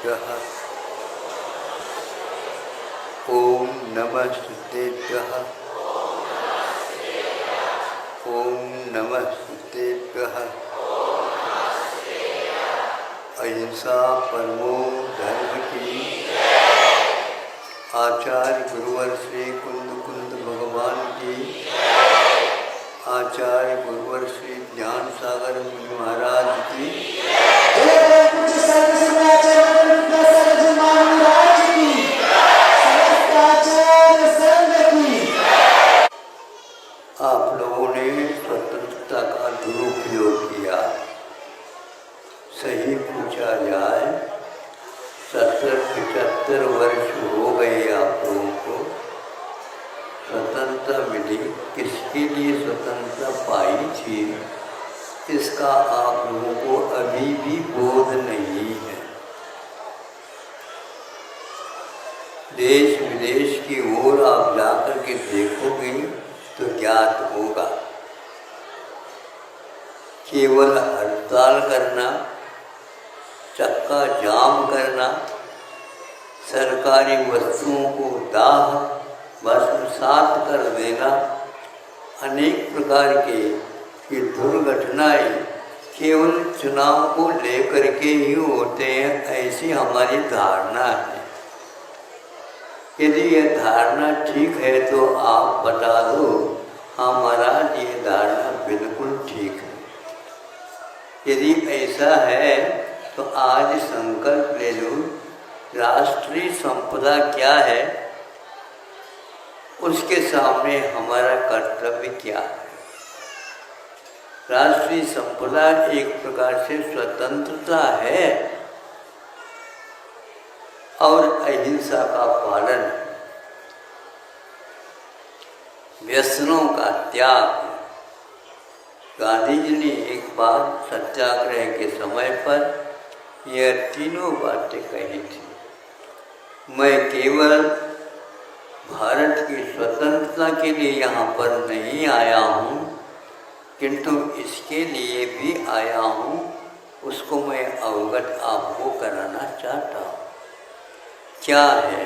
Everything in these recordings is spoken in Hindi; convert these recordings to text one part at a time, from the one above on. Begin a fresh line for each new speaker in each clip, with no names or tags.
ओम नमस्तेभ्यः। ओम नमस्तेभ्यः। अहिंसा परमो धर्म की। आचार्य गुरुवर श्री कुंद भगवान की। आचार्य गुरुवर श्री ज्ञान सागर मुनि महाराज की। आप लोगों ने स्वतंत्रता का दुरुपयोग किया। सही पूछा जाए 70-75 वर्ष हो गए आप लोगों को। स्वतंत्रता मिली, किसके लिए स्वतंत्रता पाई थी, इसका आप लोगों को अभी भी बोध नहीं है। देश विदेश की ओर आप जाकर के देखोगे तो ज्ञात होगा। केवल हड़ताल करना, चक्का जाम करना, सरकारी वस्तुओं को दाह भस्मसात कर देना, अनेक प्रकार की दुर्घटनाएं केवल चुनाव को लेकर के ही होते हैं, ऐसी हमारी धारणा है। यदि यह धारणा ठीक है तो आप बता दो, हाँ महाराज ये धारणा बिल्कुल ठीक है। यदि ऐसा है तो आज संकल्प ले लो, राष्ट्रीय संपदा क्या है, उसके सामने हमारा कर्तव्य क्या है। राष्ट्रीय संपदा एक प्रकार से स्वतंत्रता है और अहिंसा का पालन, व्यसनों का त्याग। गांधी जी ने एक बार सत्याग्रह के समय पर यह तीनों बातें कही थी। मैं केवल भारत की स्वतंत्रता के लिए यहाँ पर नहीं आया हूँ, किंतु इसके लिए भी आया हूँ, उसको मैं अवगत आपको कराना चाहता हूँ। क्या है?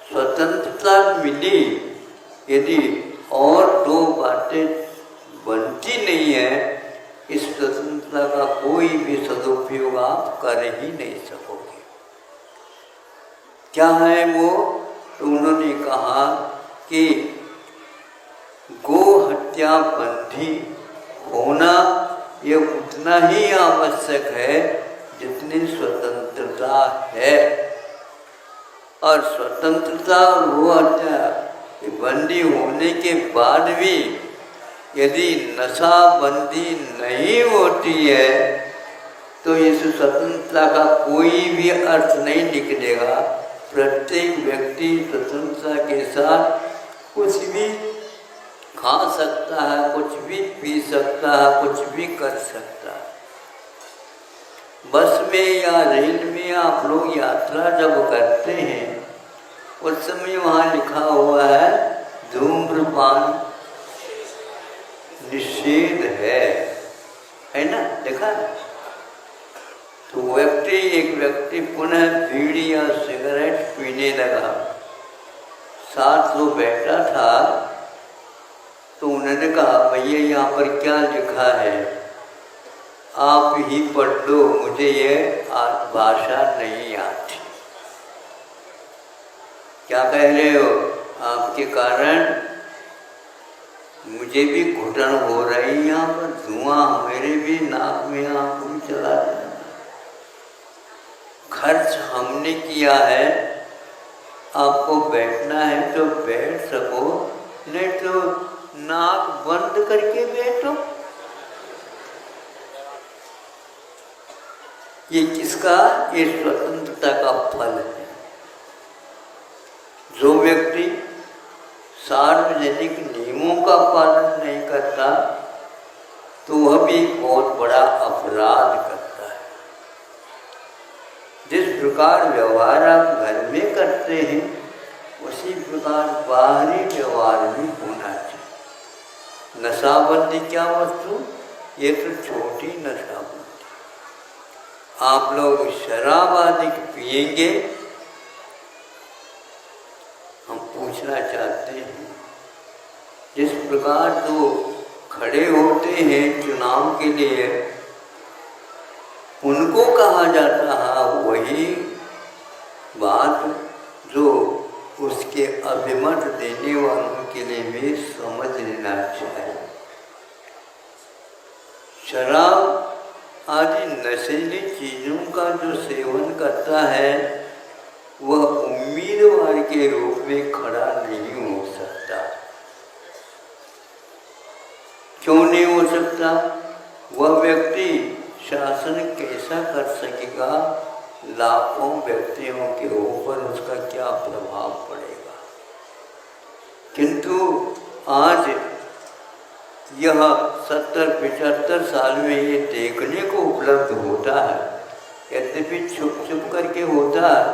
स्वतंत्रता मिली, यदि और दो बातें बनती नहीं है, इस स्वतंत्रता का कोई भी सदुपयोग आप कर ही नहीं सकोगे। क्या है वो? तो उन्होंने कहा कि गो हत्या बंदी होना ये उतना ही आवश्यक है जितनी स्वतंत्रता है। और स्वतंत्रता और गो हत्या बंदी होने के बाद भी यदि नशाबंदी नहीं होती है तो इस स्वतंत्रता का कोई भी अर्थ नहीं निकलेगा। प्रत्येक व्यक्ति स्वतंत्रता के साथ कुछ भी खा सकता है, कुछ भी पी सकता है, कुछ भी कर सकता है। बस में या रेल में आप लोग यात्रा जब करते हैं उस समय वहाँ लिखा हुआ है धूम्रपान निषेध है ना, देखा है? तो एक व्यक्ति पुनः बीड़ी या सिगरेट पीने लगा। साथ जो बैठा था तो उन्होंने कहा, भैया यहाँ पर क्या लिखा है, आप ही पढ़ लो, मुझे ये भाषा नहीं आती। क्या कह रहे हो? आपके कारण मुझे भी घुटन हो रही, यहाँ पर धुआं मेरे भी नाक में आँख में चला जाए। खर्च हमने किया है, आपको बैठना है तो बैठ सको, नहीं तो नाक बंद करके बैठो। ये किसका? ये स्वतंत्रता का फल है। जो व्यक्ति सार्वजनिक नियमों का पालन नहीं करता तो वह भी बहुत बड़ा अपराध करता है। जिस प्रकार व्यवहार आप घर में करते हैं उसी प्रकार बाहरी व्यवहार भी होना चाहिए। नशाबंदी क्या वस्तु? ये तो छोटी नशाबंदी। आप लोग शराब आदि जिएंगे? हम पूछना चाहते हैं। जिस प्रकार जो खड़े होते हैं चुनाव के लिए, उनको कहा जाता है वही बात जो उसके अभिमत देने वालों के लिए भी समझ लेना चाहिए। शराब आदि नशीली चीजों का जो सेवन करता है वह उम्मीदवार के रूप में खड़ा नहीं हो सकता। क्यों नहीं हो सकता? वह व्यक्ति शासन कैसा कर सकेगा? लाखों व्यक्तियों के ऊपर उसका क्या प्रभाव पड़ेगा? किंतु आज यह 70-75 साल में ये देखने को उपलब्ध होता है। यद्यपि छुप छुप करके होता है,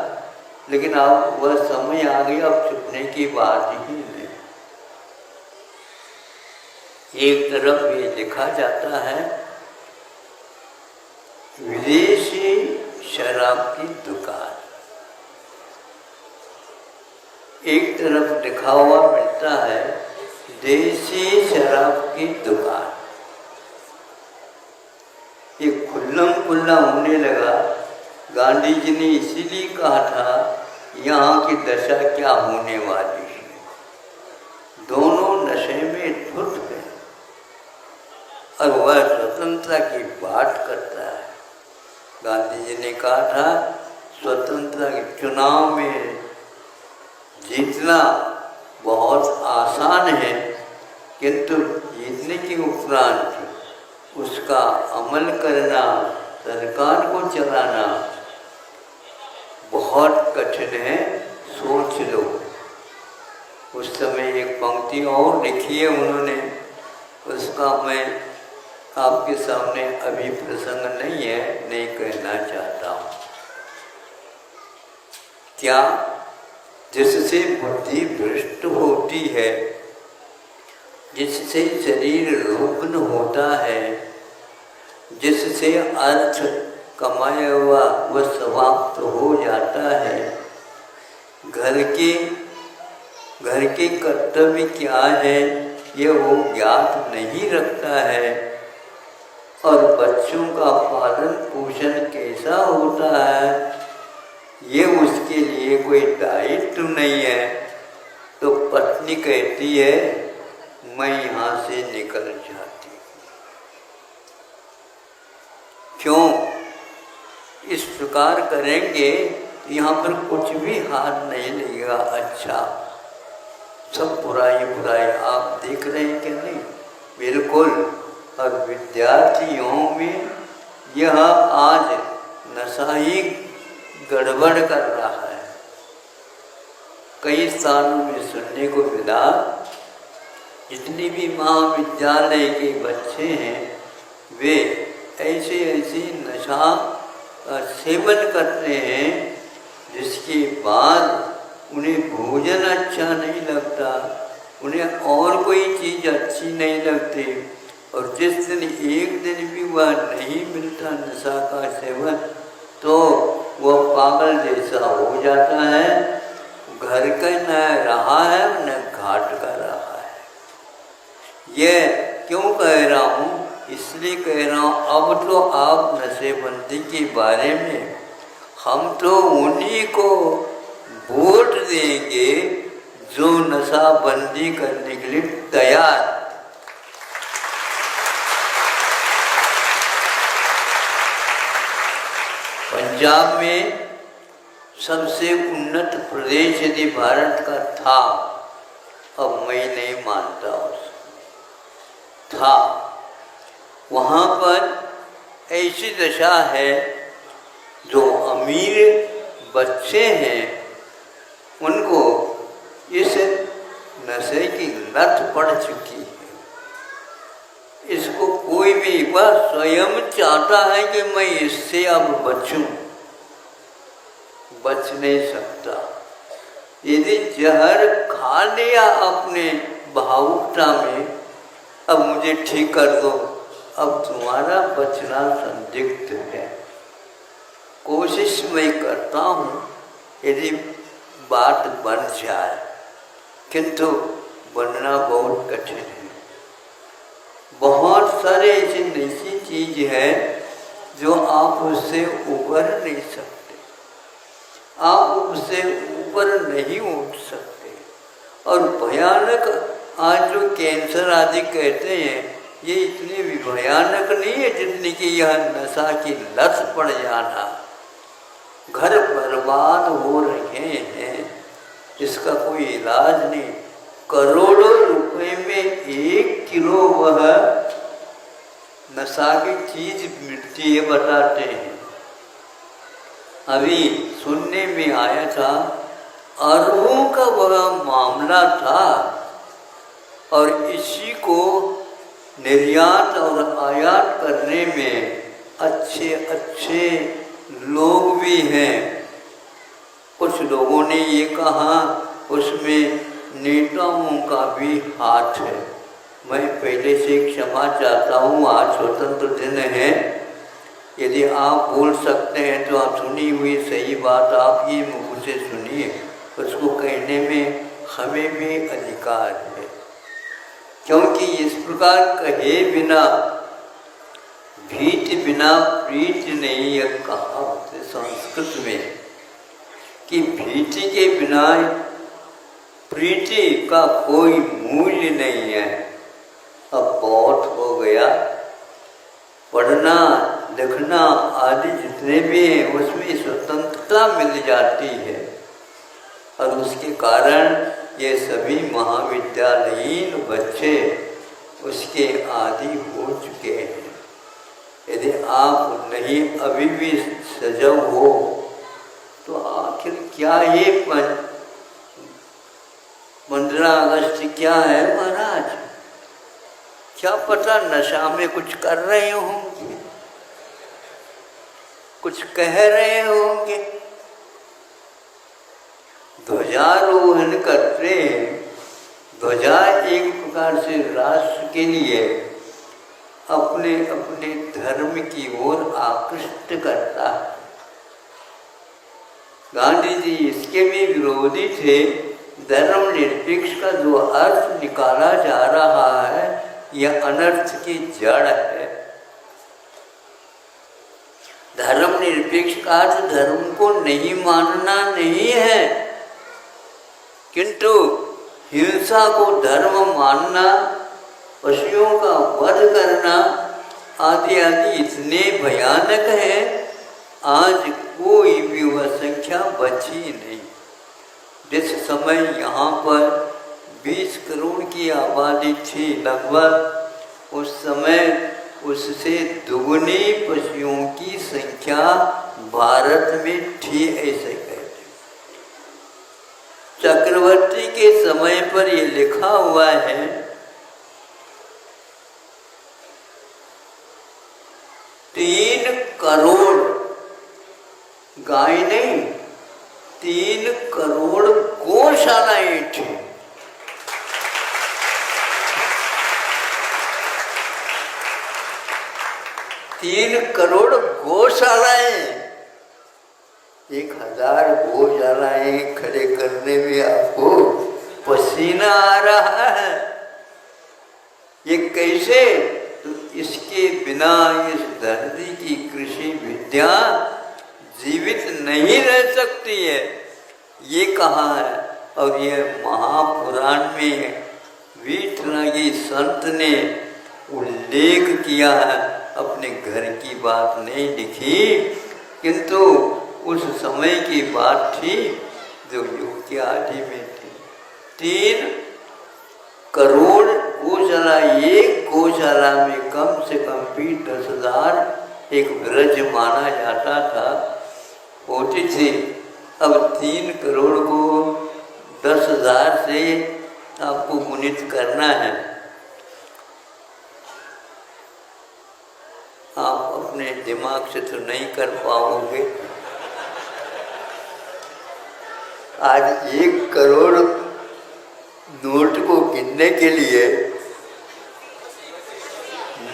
लेकिन अब वह समय आ गया, अब छुपने की बात ही नहीं। एक तरफ ये लिखा जाता है विदेशी शराब की दुकान, एक तरफ लिखा हुआ मिलता है देसी शराब की दुकान। ये खुल्लम खुल्ला होने लगा। गांधी जी ने इसीलिए कहा था यहाँ की दशा क्या होने वाली है। दोनों नशे में धुत गए और वह स्वतंत्रता की बात करता है। गांधी जी ने कहा था स्वतंत्रता के चुनाव में जीतना बहुत आसान है, किंतु जीतने के उपरांत उसका अमल करना, सरकार को चलाना बहुत कठिन है। सोच लो। उस समय एक पंक्ति और लिखी है उन्होंने, उसका मैं आपके सामने अभी प्रसंग नहीं है, नहीं कहना चाहता हूँ। क्या? जिससे बुद्धि भ्रष्ट होती है, जिससे शरीर रुग्ण होता है, जिससे अर्थ कमाया हुआ वह समाप्त हो जाता है। घर के कर्तव्य क्या है ये वो ज्ञात नहीं रखता है, और बच्चों का पालन पोषण कैसा होता है ये उसके लिए कोई दायित्व नहीं है। तो पत्नी कहती है मैं यहाँ से निकल जाती हूँ। क्यों? इस प्रकार करेंगे यहाँ पर कुछ भी हाथ नहीं लगेगा। अच्छा, सब बुराई बुराई आप देख रहे हैं कि नहीं? बिल्कुल। और विद्यार्थियों में यह आज नशा ही गड़बड़ कर रहा है। कई स्थानों में सुनने को मिला, जितने भी महाविद्यालय के बच्चे हैं वे ऐसे नशा का सेवन करते हैं, जिसके बाद उन्हें भोजन अच्छा नहीं लगता, उन्हें और कोई चीज़ अच्छी नहीं लगती। और जिस दिन एक दिन भी वह नहीं मिलता नशा का सेवन, तो वह पागल जैसा हो जाता है। घर का न रहा है न घाट का रहा है। ये क्यों कह रहा हूँ? इसलिए कह रहा हूँ, अब तो आप नशेबंदी के बारे में हम तो उन्हीं को वोट देंगे जो नशाबंदी करने के लिए तैयार। पंजाब में सबसे उन्नत प्रदेश यदि भारत का था, अब मैं नहीं मानता उसको, था, वहाँ पर ऐसी दशा है जो अमीर बच्चे हैं उनको इस नशे की लत पड़ चुकी है। इसको कोई भी वह स्वयं चाहता है कि मैं इससे अब बचूं, बच नहीं सकता। यदि जहर खा लिया अपने भावुकता में, अब मुझे ठीक कर दो, अब तुम्हारा बचना संदिग्ध है। कोशिश मैं करता हूँ यदि बात बन जाए, किंतु बनना बहुत कठिन है। बहुत सारे ऐसी चीज है जो आप उससे उबर नहीं सकते, आप उससे ऊपर नहीं उठ सकते। और भयानक आज जो कैंसर आदि कहते हैं, ये इतनी भी भयानक नहीं है जितनी कि यह नशा की लत पड़ जाना। घर बर्बाद हो रहे हैं, इसका कोई इलाज नहीं। करोड़ों रुपए में 1 किलो वह नशा की चीज मिलती है, बताते हैं। अभी सुनने में आया था, अरबों का वह मामला था, और इसी को निर्यात और आयात करने में अच्छे अच्छे लोग भी हैं। कुछ लोगों ने ये कहा उसमें नेताओं का भी हाथ है। मैं पहले से क्षमा चाहता हूँ, आज स्वतंत्र दिन है, यदि आप बोल सकते हैं तो आप सुनी हुई सही बात आप ही मुँह से सुनिए, उसको कहने में हमें भी अधिकार है। क्योंकि इस प्रकार कहे बिना भीत बिना प्रीत नहीं, यह कहावत है संस्कृत में कि भीति के बिना प्रीति का कोई मूल्य नहीं है। अब बहुत हो गया, पढ़ना लिखना आदि जितने भी हैं उसमें स्वतंत्रता मिल जाती है, और उसके कारण ये सभी महाविद्यालयीन बच्चे उसके आदी हो चुके हैं। यदि आप नहीं अभी भी सजग हो तो आखिर क्या ये 15 अगस्त क्या है महाराज? क्या पता नशा में कुछ कर रहे होंगे, कुछ कह रहे होंगे, ध्वजारोहण करते हैं। ध्वजा एक प्रकार से राष्ट्र के लिए अपने अपने धर्म की ओर आकृष्ट करता है। गांधी जी इसके भी विरोधी थे। धर्मनिरपेक्ष का जो अर्थ निकाला जा रहा है, यह अनर्थ की जड़ है। धर्मनिरपेक्ष का अर्थ धर्म को नहीं मानना नहीं है, किंतु हिंसा को धर्म मानना, पशुओं का वध करना आदि आदि इतने भयानक है, आज कोई भी वह संख्या बची नहीं। जिस समय यहाँ पर 20 करोड़ की आबादी थी लगभग, उस समय उससे दुगनी पशुओं की संख्या भारत में थी, ऐसे कहते। चक्रवर्ती के समय पर ये लिखा हुआ है, 3 करोड़ गाय नहीं, 3 करोड़ गौशालाएं थी। 3 करोड़ गौशालाएं, 1000 गौशालाएं खड़े करने में आपको पसीना आ रहा है। ये कैसे? तो इसके बिना इस धरती की कृषि विद्या जीवित नहीं रह सकती है, ये कहा है। और ये महापुराण में वीतरागी संत ने उल्लेख किया है, अपने घर की बात नहीं लिखी, किंतु उस समय की बात थी जो युग के आदि में थी। 3 करोड़ गौशाला, एक गौशाला में कम से कम भी 10,000 एक ब्रज माना जाता था, होती थी। अब 3 करोड़ को 10,000 से आपको गुणित करना है। आप अपने दिमाग से तो नहीं कर पाओगे। आज 1 करोड़ नोट को गिनने के लिए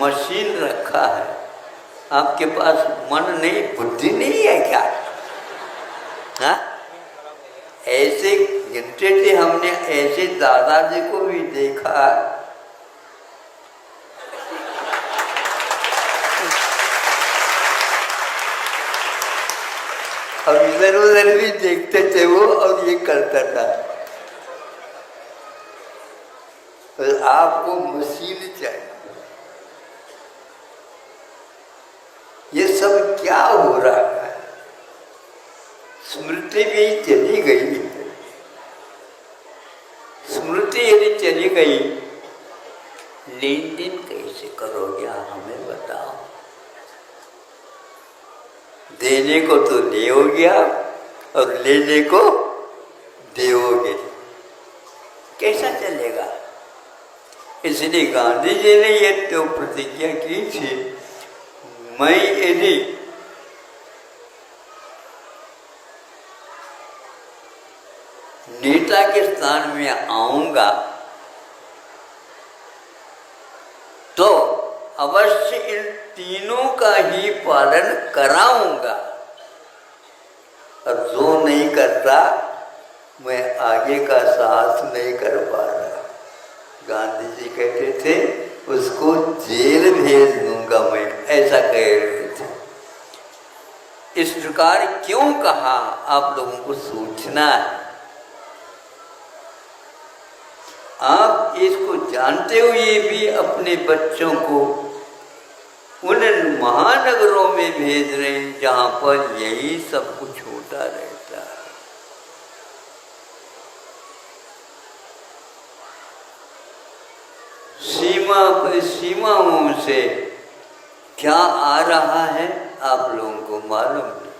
मशीन रखा है, आपके पास मन नहीं, बुद्धि नहीं है क्या? हाँ, ऐसे गिनते थे हमने, ऐसे दादाजी को भी देखा। अब इधर उधर भी देखते थे वो, और ये करता था। तो आपको मशीन चाहिए। ये सब क्या हो रहा है? स्मृति भी चली गई। स्मृति यदि चली गई, लेन देन कैसे करोगे हमें बताओ। देने को तो लेओगे आप, और लेने को देओगे, कैसा चलेगा? इसलिए गांधी जी ने ये तो प्रतिज्ञा की थी, मैं यदि नेता के स्थान में आऊंगा तो अवश्य इन तीनों का ही पालन कराऊंगा, और जो नहीं करता मैं आगे का साथ नहीं कर पा रहा। गांधी जी कहते थे उसको जेल भेज दूंगा मैं, ऐसा कह रहे थे। इस प्रकार क्यों कहा, आप लोगों को सोचना है। आप इसको जानते हुए भी अपने बच्चों को उन महानगरों में भेज रहे हैं जहां पर यही सब कुछ होता रहता है। सीमाओं से क्या आ रहा है आप लोगों को मालूम नहीं,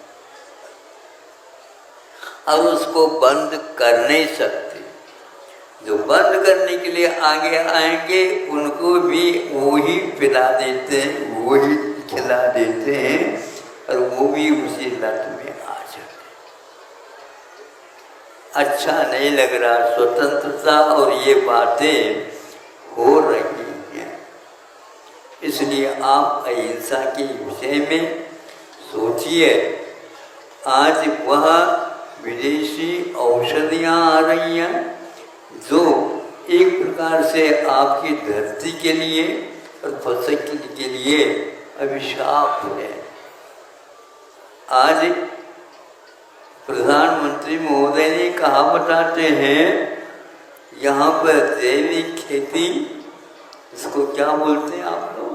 और उसको बंद कर नहीं सकते। जो बंद करने के लिए आगे आएंगे उनको भी वो ही पिला देते हैं, वो ही खिला देते हैं, और वो भी उसी लत में आ जाते। अच्छा नहीं लग रहा, स्वतंत्रता और ये बातें हो रही हैं। इसलिए आप अहिंसा के विषय में सोचिए। आज वह विदेशी औषधियाँ आ रही हैं जो एक प्रकार से आपकी धरती के लिए और फसल के लिए अभिशाप है। आज प्रधानमंत्री महोदय ने कहा, बताते हैं यहाँ पर जैविक खेती, इसको क्या बोलते हैं आप लोग?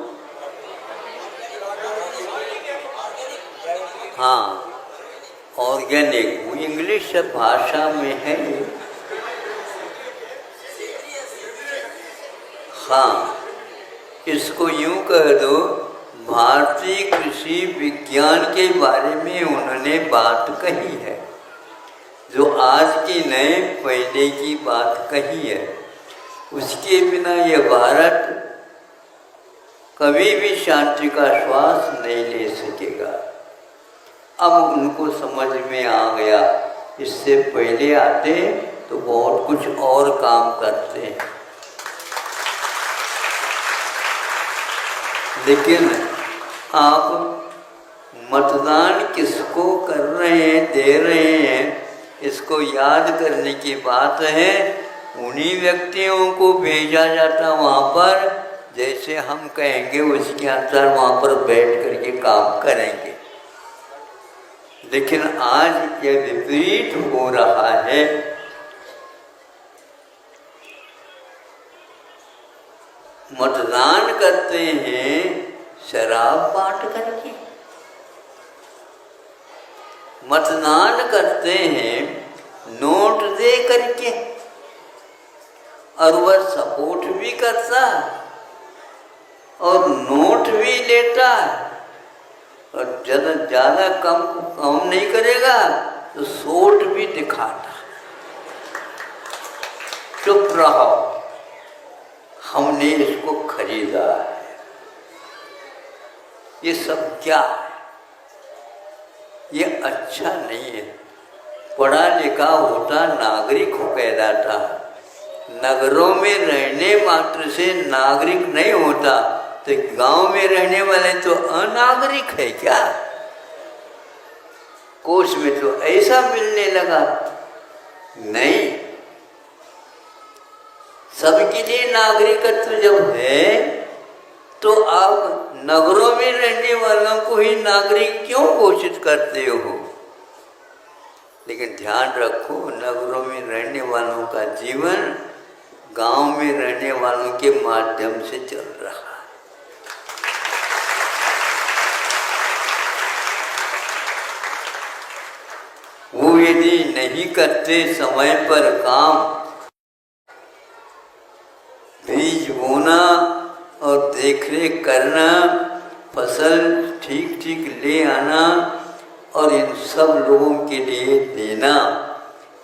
हाँ, ऑर्गेनिक, वो इंग्लिश भाषा में है। हाँ, इसको यूं कह दो, भारतीय कृषि विज्ञान के बारे में उन्होंने बात कही है, जो आज की नए पहले की बात कही है। उसके बिना यह भारत कभी भी शांति का श्वास नहीं ले सकेगा। अब उनको समझ में आ गया, इससे पहले आते तो बहुत कुछ और काम करते हैं। लेकिन आप मतदान किसको कर रहे हैं, दे रहे हैं, इसको याद करने की बात है। उन्हीं व्यक्तियों को भेजा जाता वहाँ पर, जैसे हम कहेंगे उसके अनुसार वहाँ पर बैठ करके काम करेंगे। लेकिन आज यह विपरीत हो रहा है। मतदान करते हैं शराब बांट करके, मतदान करते हैं नोट दे करके, और वह सपोर्ट भी करता और नोट भी लेता, और ज़्यादा कम नहीं करेगा तो सोट भी दिखाता। चुप रहो, हमने इसको खरीदा है। ये सब क्या है? ये अच्छा नहीं है। पढ़ा लिखा होता नागरिक कहलाता। नगरों में रहने मात्र से नागरिक नहीं होता, तो गांव में रहने वाले तो अनागरिक है क्या? कोष में तो ऐसा मिलने लगा। नहीं, सबके लिए नागरिकत्व जब है तो आप नगरों में रहने वालों को ही नागरिक क्यों घोषित करते हो? लेकिन ध्यान रखो, नगरों में रहने वालों का जीवन गांव में रहने वालों के माध्यम से चल रहा है। वो यदि नहीं करते समय पर काम, बीज बोना और देखरेख करना, फसल ठीक ठीक ले आना और इन सब लोगों के लिए देना,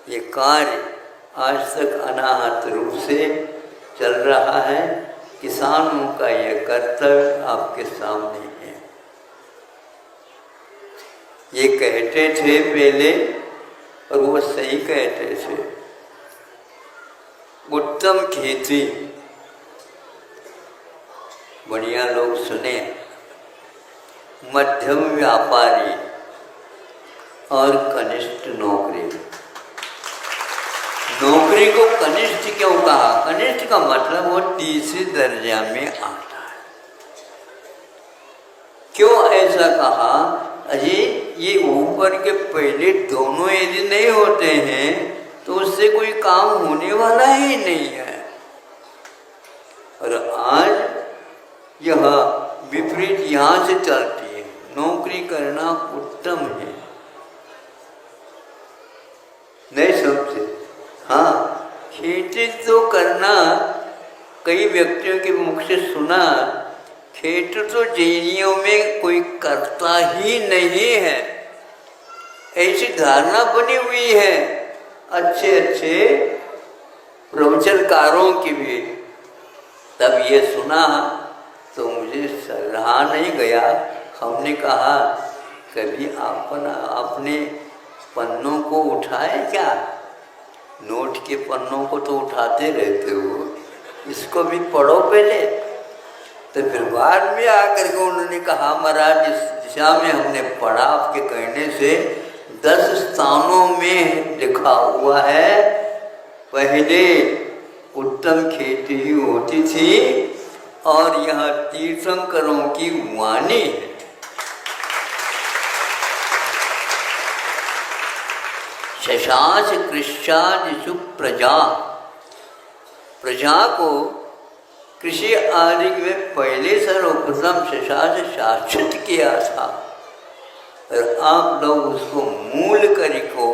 ये कार्य आज तक अनाहत रूप से चल रहा है। किसानों का यह कर्तव्य आपके सामने है। ये कहते थे पहले और वो सही कहते थे, उत्तम खेती, बढ़िया लोग सुने, मध्यम व्यापारी और कनिष्ठ नौकरी। नौकरी को कनिष्ठ क्यों कहा? कनिष्ठ का मतलब वो तीसरे दर्जा में आता है। क्यों ऐसा कहा? अजी ये ऊपर के पहले दोनों यदि नहीं होते हैं तो उससे कोई काम होने वाला ही नहीं है। और आज यह विपरीत यहाँ से चलती है, नौकरी करना उत्तम है। नहीं समझे? हाँ, खेती तो करना, कई व्यक्तियों के मुख से सुना, खेती तो जैनियों में कोई करता ही नहीं है, ऐसी धारणा बनी हुई है अच्छे अच्छे प्रवचनकारों की भी। तब ये सुना तो मुझे रहा नहीं गया। हमने कहा कभी अपने पन्नों को उठाए क्या? नोट के पन्नों को तो उठाते रहते हो, इसको भी पढ़ो पहले। तो फिर बाद में आकर के उन्होंने कहा महाराज इस दिशा में हमने पढ़ा, आपके कहने से 10 स्थानों में लिखा हुआ है पहले उत्तम खेती ही होती थी और यह तीर्थंकरों की वाणी है। शशास कृष्यादिषु प्रजा, प्रजा को कृषि आदि में पहले सर्वप्रथम शशास शासित किया था और आप लोग उसको मूल करिको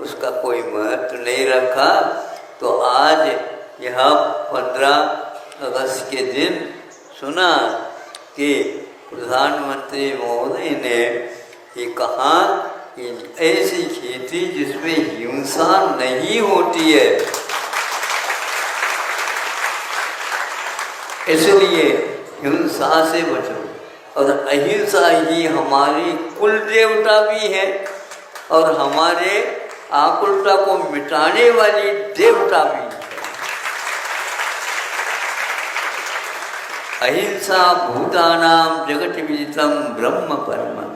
उसका कोई महत्व नहीं रखा। तो आज यह 15 अगस्त के दिन सुना कि प्रधानमंत्री महोदय ने ये कहा कि ऐसी खेती जिसमें हिंसा नहीं होती है, इसलिए हिंसा से बचो। और अहिंसा ही हमारी कुल देवता भी है और हमारे आकुलता को मिटाने वाली देवता भी है। अहिंसा भूतानां जगत विदितम ब्रह्म परमं।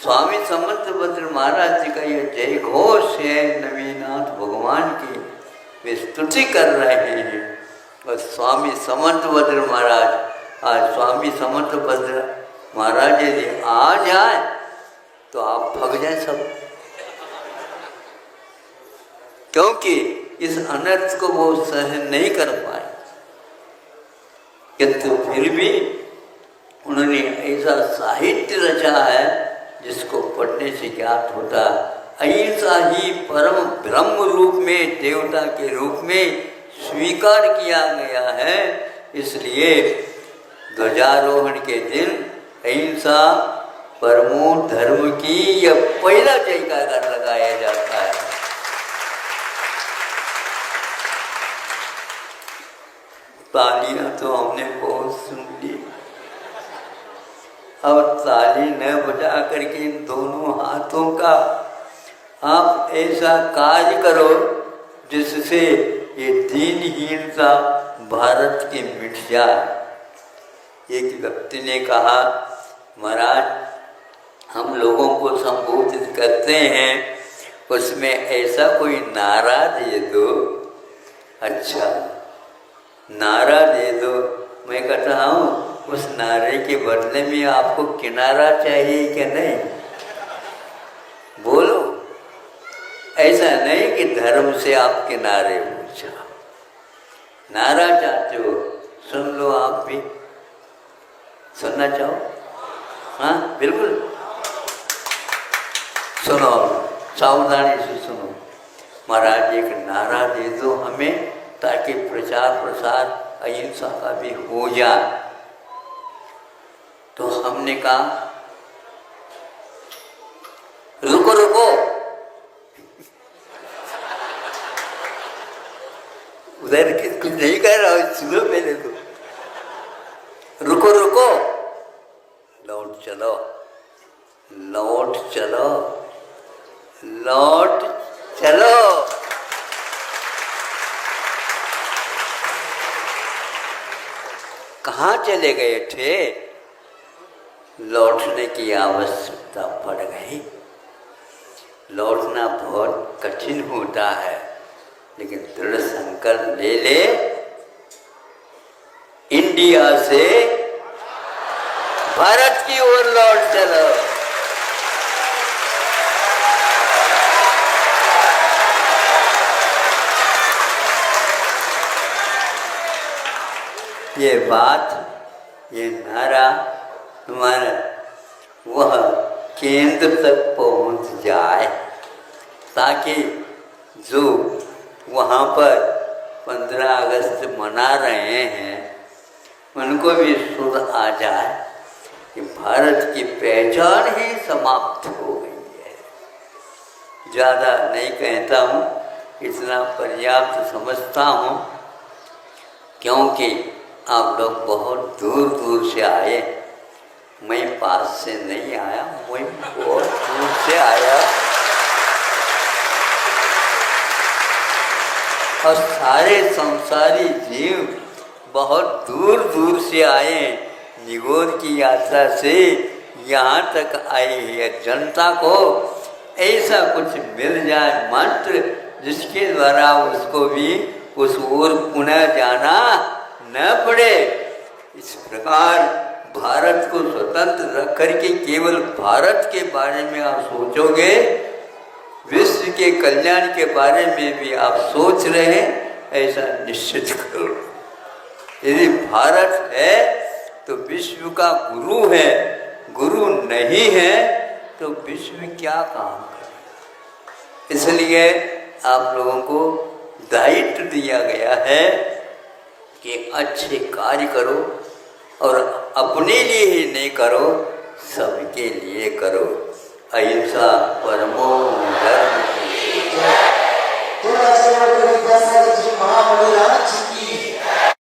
स्वामी समर्थभद्र महाराज जी का यह जय घोष है, नवीनाथ भगवान की वे स्तुति कर रहे हैं। और स्वामी समर्थभद्र महाराज, आज स्वामी समर्थभद्र महाराज यदि आ जाए तो आप भग जाए सब, क्योंकि इस अनर्थ को वो सहन नहीं कर पाए। किंतु फिर भी उन्होंने ऐसा साहित्य रचा है जिसको पढ़ने से ज्ञात होता, अहिंसा ही परम ब्रह्म रूप में, देवता के रूप में स्वीकार किया गया है। इसलिए ध्वजारोहण के दिन अहिंसा परमो धर्म की यह पहला जयकार लगाया जाता है। तालियां तो हमने बहुत सुन ली, अब ताली न बजा करके इन दोनों हाथों का आप ऐसा कार्य करो जिससे ये दीनहीनता भारत की मिट जाए। एक व्यक्ति ने कहा, महाराज हम लोगों को संबोधित करते हैं, उसमें ऐसा कोई नारा दे दो। अच्छा नारा दे दो। मैं कहता हूँ उस नारे के बदले में आपको किनारा चाहिए क्या? नहीं बोलो। ऐसा नहीं कि धर्म से आप किनारे हो जाओ। नारा चाहते हो सुन लो, आप भी सुनना चाहो? हाँ बिल्कुल सुनो, सावधानी से सुनो। महाराज एक नारा दे दो हमें, ताकि प्रचार प्रसार अहिंसा का भी हो जाए। तो हमने कहा रुको रुको, उधर कुछ नहीं कह रहा हूं, सुनो पहले तो। रुको रुको, लौट चलो, लौट चलो, लौट चलो। कहाँ चले गए थे? लौटने की आवश्यकता पड़ गई। लौटना बहुत कठिन होता है, लेकिन दृढ़ संकल्प ले ले, इंडिया से भारत की ओर लौट चलो। ये बात, ये नारा तुम्हारा वह केंद्र तक पहुंच जाए, ताकि जो वहाँ पर 15 अगस्त मना रहे हैं उनको भी सुध आ जाए कि भारत की पहचान ही समाप्त हो गई है। ज़्यादा नहीं कहता हूँ, इतना पर्याप्त समझता हूँ, क्योंकि आप लोग बहुत दूर दूर से आए। मैं पास से नहीं आया, मैं बहुत दूर से आया। और सारे संसारी जीव बहुत दूर दूर से आए। निगोर की यात्रा से यहाँ तक आई है। जनता को ऐसा कुछ मिल जाए मंत्र, जिसके द्वारा उसको भी उस ओर पुनः जाना न पड़े। इस प्रकार भारत को स्वतंत्र रख करके केवल भारत के बारे में आप सोचोगे, विश्व के कल्याण के बारे में भी आप सोच रहे हैं, ऐसा निश्चित करो। यदि भारत है तो विश्व का गुरु है, गुरु नहीं है तो विश्व क्या काम करे। इसलिए आप लोगों को दायित्व दिया गया है कि अच्छे कार्य करो, और अपने लिए ही नहीं करो, सबके लिए करो। अहिंसा परमो धर्म